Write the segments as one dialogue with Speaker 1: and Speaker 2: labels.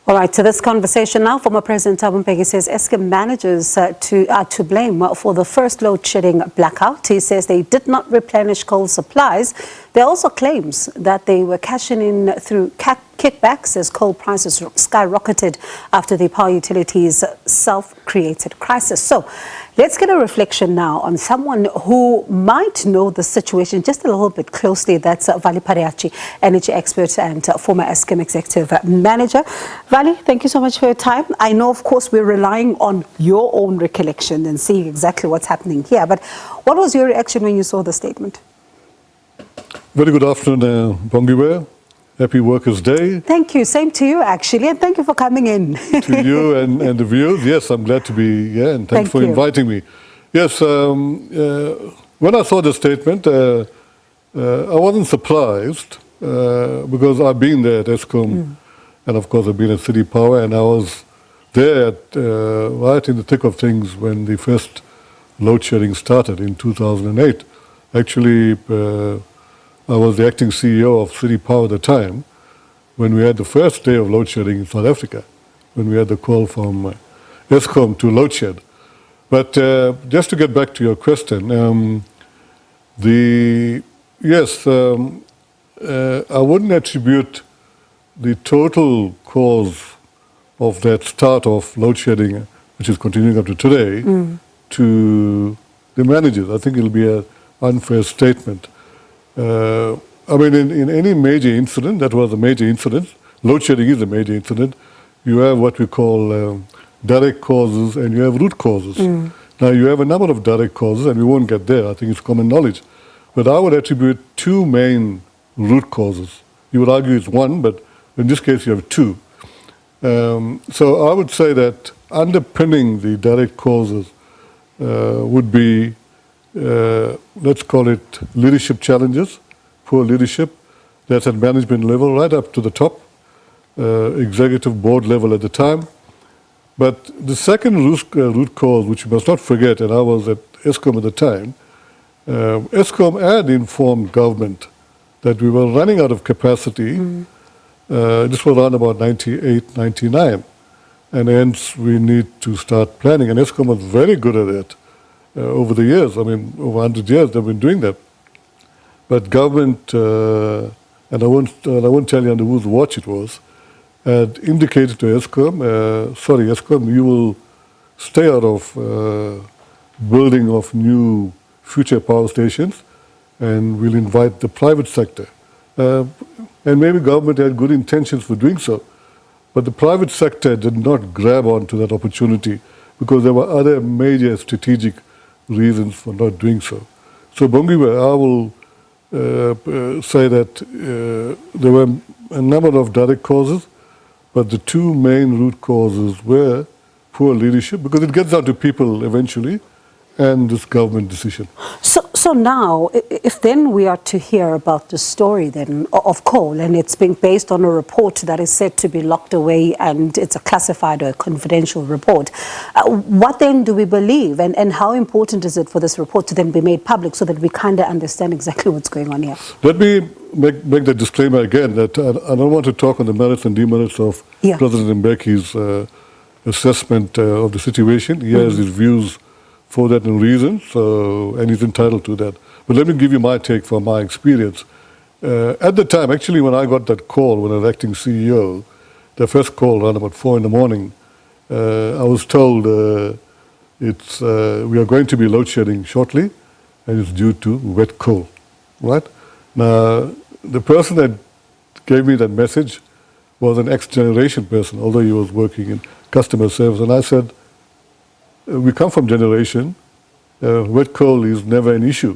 Speaker 1: All right, to this conversation now, former President Thabo Mbeki says Eskom managers are to blame for the first load shedding blackout. He says they did not replenish coal supplies. There are also claims that they were cashing in through kickbacks as coal prices skyrocketed after the power utilities' self-created crisis. So let's get a reflection now on someone who might know the situation just a little bit closely. That's Vally Padayachee, energy expert and former Eskom Executive Manager. Vally, thank you so much for your time. I know, of course, we're relying on your own recollection and seeing exactly what's happening here. But what was your reaction when you saw the statement?
Speaker 2: Very good afternoon, Bongiwe. Happy Workers' Day.
Speaker 1: Thank you. Same to you, actually. And thank you for coming in.
Speaker 2: To you and the viewers. Yes, I'm glad to be here. And thanks for inviting me. Yes, when I saw the statement, I wasn't surprised because I've been there at Eskom. And, of course, I've been at City Power. And I was there right in the thick of things when the first load shedding started in 2008. Actually, I was the acting CEO of City Power at the time when we had the first day of load shedding in South Africa, when we had the call from Eskom to load shed. But just to get back to your question, I wouldn't attribute the total cause of that start of load shedding, which is continuing up to today, to the managers. I think it'll be an unfair statement. I mean, in any major incident, that was a major incident, load shedding is a major incident, you have what we call direct causes and you have root causes. Now, you have a number of direct causes, and we won't get there. I think it's common knowledge. But I would attribute two main root causes. You would argue it's one, but in this case, you have two. So I would say that underpinning the direct causes would be let's call it leadership challenges, poor leadership. That's at management level, right up to the top, executive board level at the time. But the second root cause, which you must not forget, and I was at Eskom at the time, Eskom had informed government that we were running out of capacity. This was around about 98, 99. And hence we need to start planning. And Eskom was very good at it. Over the years, I mean, over 100 years, they've been doing that. But government, and I won't tell you under whose watch it was, had indicated to Eskom, Eskom, you will stay out of building of new future power stations, and we'll invite the private sector. And maybe government had good intentions for doing so, but the private sector did not grab onto that opportunity because there were other major strategic reasons for not doing so. So, Bongiwe, I will say that there were a number of direct causes, but the two main root causes were poor leadership, because it gets down to people eventually, and this government decision.
Speaker 1: So now, if then we are to hear about the story then of coal, and it's being based on a report that is said to be locked away, and it's a classified or a confidential report, what then do we believe, and how important is it for this report to then be made public so that we kind of understand exactly what's going on here?
Speaker 2: Let me make the disclaimer again that I don't want to talk on the merits and demerits of President Mbeki's assessment of the situation. He has his views for that and reasons, and he's entitled to that. But let me give you my take from my experience. At the time, actually, when I got that call when I was acting CEO, the first call around about 4 in the morning, I was told we are going to be load shedding shortly, and it's due to wet coal, right? Now, the person that gave me that message was an ex-generation person, although he was working in customer service, and I said, we come from generation, wet coal is never an issue.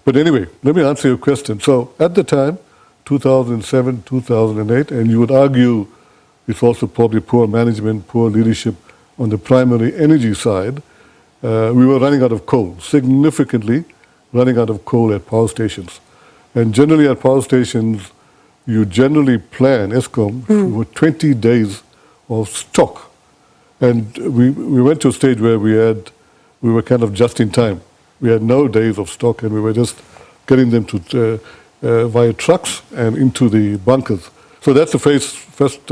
Speaker 2: But anyway, let me answer your question. So at the time, 2007, 2008, and you would argue it's also probably poor management, poor leadership on the primary energy side, we were running out of coal, significantly running out of coal at power stations. And generally at power stations, you generally plan, Eskom, with 20 days of stock. And we went to a stage where we were kind of just in time. We had no days of stock, and we were just getting them to via trucks and into the bunkers. So that's the first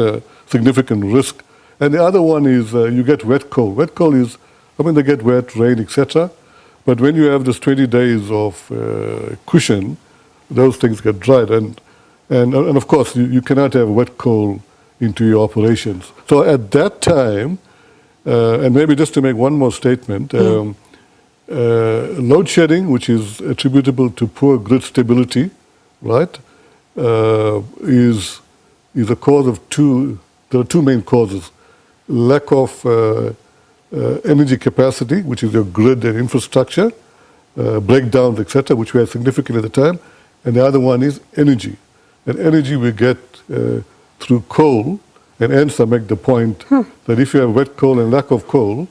Speaker 2: significant risk. And the other one is you get wet coal. Wet coal is, they get wet, rain, etc. But when you have this 20 days of cushion, those things get dried. And of course, you cannot have wet coal into your operations. So at that time, and maybe just to make one more statement, load shedding, which is attributable to poor grid stability, right, is a cause of two. There are two main causes: lack of energy capacity, which is your grid and infrastructure, breakdowns, etc., which were significant at the time, and the other one is energy. And energy we get through coal, and hence I make the point that if you have wet coal and lack of coal,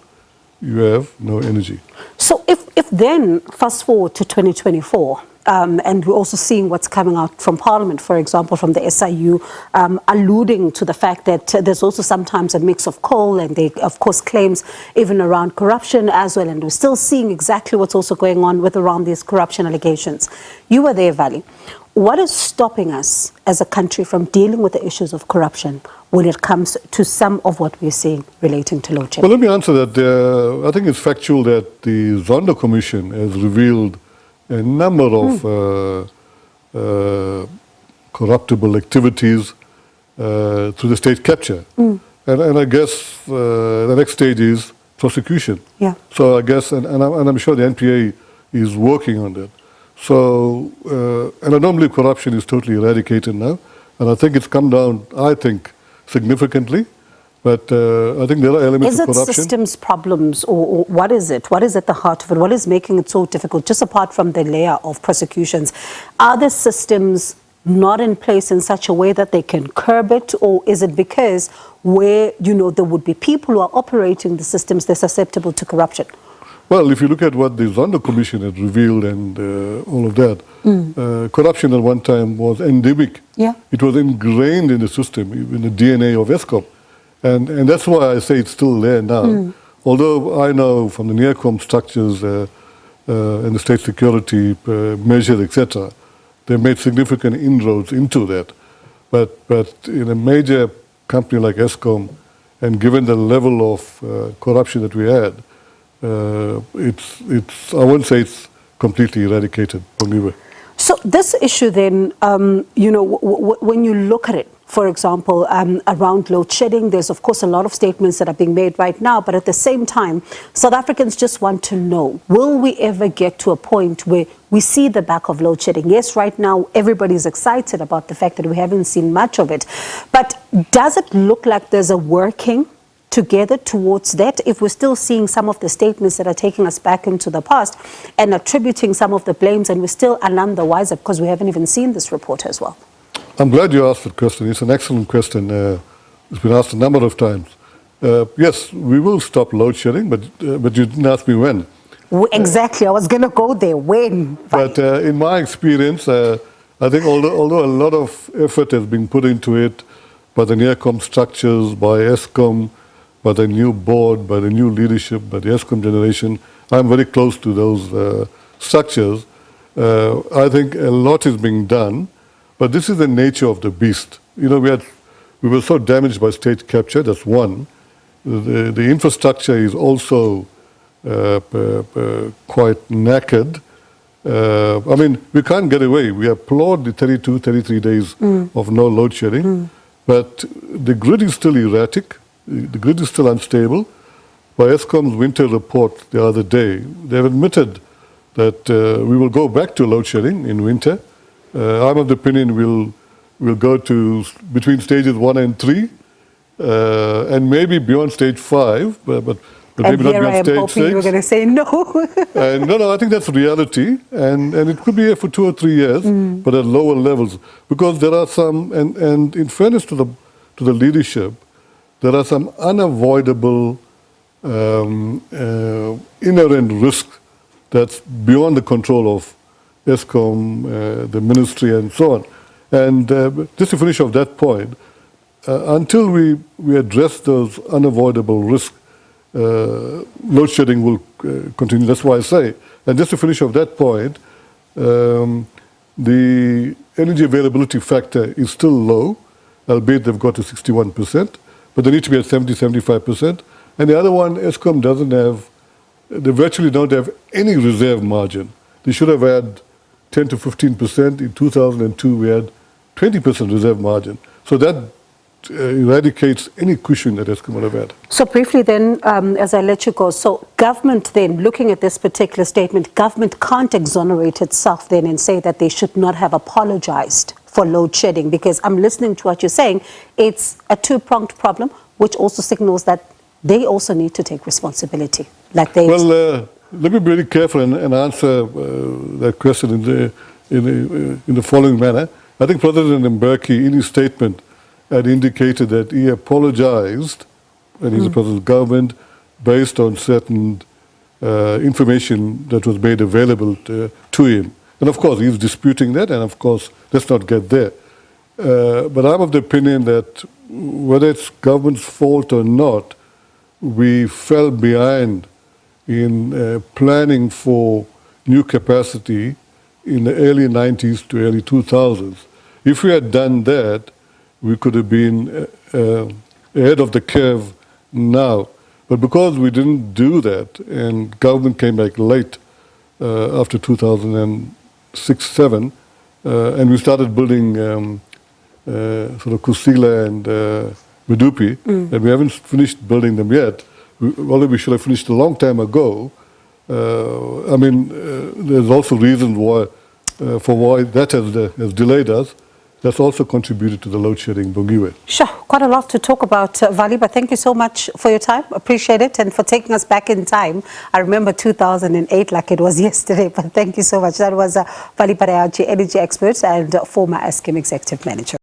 Speaker 2: you have no energy.
Speaker 1: So if then, fast forward to 2024, and we're also seeing what's coming out from Parliament, for example, from the SIU, alluding to the fact that there's also sometimes a mix of coal, and they, of course, claims even around corruption as well, and we're still seeing exactly what's also going on with around these corruption allegations. You were there, Vally. What is stopping us as a country from dealing with the issues of corruption when it comes to some of what we're seeing relating to load shedding?
Speaker 2: Well, let me answer that. I think it's factual that the Zondo Commission has revealed a number of corruptible activities through the state capture. And I guess the next stage is prosecution.
Speaker 1: Yeah.
Speaker 2: So I guess, and I'm sure the NPA is working on that. So, and I don't believe corruption is totally eradicated now. And I think it's come down, significantly. But I think there are elements of corruption.
Speaker 1: Is it systems problems, or what is it? What is at the heart of it? What is making it so difficult, just apart from the layer of prosecutions? Are the systems not in place in such a way that they can curb it, or is it because where, there would be people who are operating the systems, they're susceptible to corruption?
Speaker 2: Well, if you look at what the Zondo Commission had revealed and all of that, corruption at one time was endemic.
Speaker 1: Yeah.
Speaker 2: It was ingrained in the system, in the DNA of Eskom. And that's why I say it's still there now. Although I know from the near-com structures and the state security measures, etc., they made significant inroads into that. But in a major company like Eskom, and given the level of corruption that we had, it's I wouldn't say it's completely eradicated.
Speaker 1: So this issue then, when you look at it, for example, around load shedding, there's of course a lot of statements that are being made right now, but at the same time, South Africans just want to know, will we ever get to a point where we see the back of load shedding? Yes, right now, everybody's excited about the fact that we haven't seen much of it, but does it look like there's a working together towards that, if we're still seeing some of the statements that are taking us back into the past and attributing some of the blames, and we're still none the wiser because we haven't even seen this report as well?
Speaker 2: I'm glad you asked that question. It's an excellent question. It's been asked a number of times. Yes, we will stop load shedding, but you didn't ask me when.
Speaker 1: Exactly, I was going to go there. When?
Speaker 2: But in my experience, I think although a lot of effort has been put into it by the near-com structures, by Eskom, by the new board, by the new leadership, by the Eskom generation, I'm very close to those structures. I think a lot is being done. But this is the nature of the beast. We were so damaged by state capture, that's one. The infrastructure is also quite knackered. We can't get away. We applaud the 32, 33 days of no load shedding, but the grid is still erratic. The grid is still unstable. By Eskom's winter report the other day, they've admitted that we will go back to load shedding in winter. I'm of the opinion we'll go to between stages 1 and 3, and maybe beyond stage 5, but maybe not beyond stage 6.
Speaker 1: You were going to say no.
Speaker 2: No, I think that's reality, and it could be here for 2 or 3 years, but at lower levels, because there are some, and in fairness to the leadership, there are some unavoidable inherent risks that's beyond the control of Eskom, the ministry, and so on. And just to finish off that point, until we address those unavoidable risks, load shedding will continue. That's why I say. And just to finish off that point, the energy availability factor is still low, albeit they've got to 61%. but they need to be at 70-75%. And the other one, Eskom doesn't have, they virtually don't have any reserve margin. They should have had 10 to 15%. In 2002, we had 20% reserve margin. So that eradicates any cushion that Eskom would have had.
Speaker 1: So briefly then, as I let you go, so government then, looking at this particular statement, government can't exonerate itself then and say that they should not have apologized for load shedding, because I'm listening to what you're saying. It's a two-pronged problem, which also signals that they also need to take responsibility. Like they.
Speaker 2: Well, let me be really careful and answer that question in the following manner. I think President Mbeki, in his statement, had indicated that he apologized, and he's the president of the government, based on certain information that was made available to him. And of course, he's disputing that, and of course, let's not get there. But I'm of the opinion that whether it's government's fault or not, we fell behind in planning for new capacity in the early 90s to early 2000s. If we had done that, we could have been ahead of the curve now. But because we didn't do that, and government came back late after 2006-07, and we started building sort of Kusile and Medupi, and we haven't finished building them yet. Although we should have finished a long time ago. I mean, there's also reasons why, for why that has delayed us. That's also contributed to the load shedding, Bongiwe.
Speaker 1: Sure, quite a lot to talk about, Vally, but thank you so much for your time. Appreciate it, and for taking us back in time. I remember 2008 like it was yesterday, but thank you so much. That was Vally Padayachee, energy expert and former Eskom Executive Manager.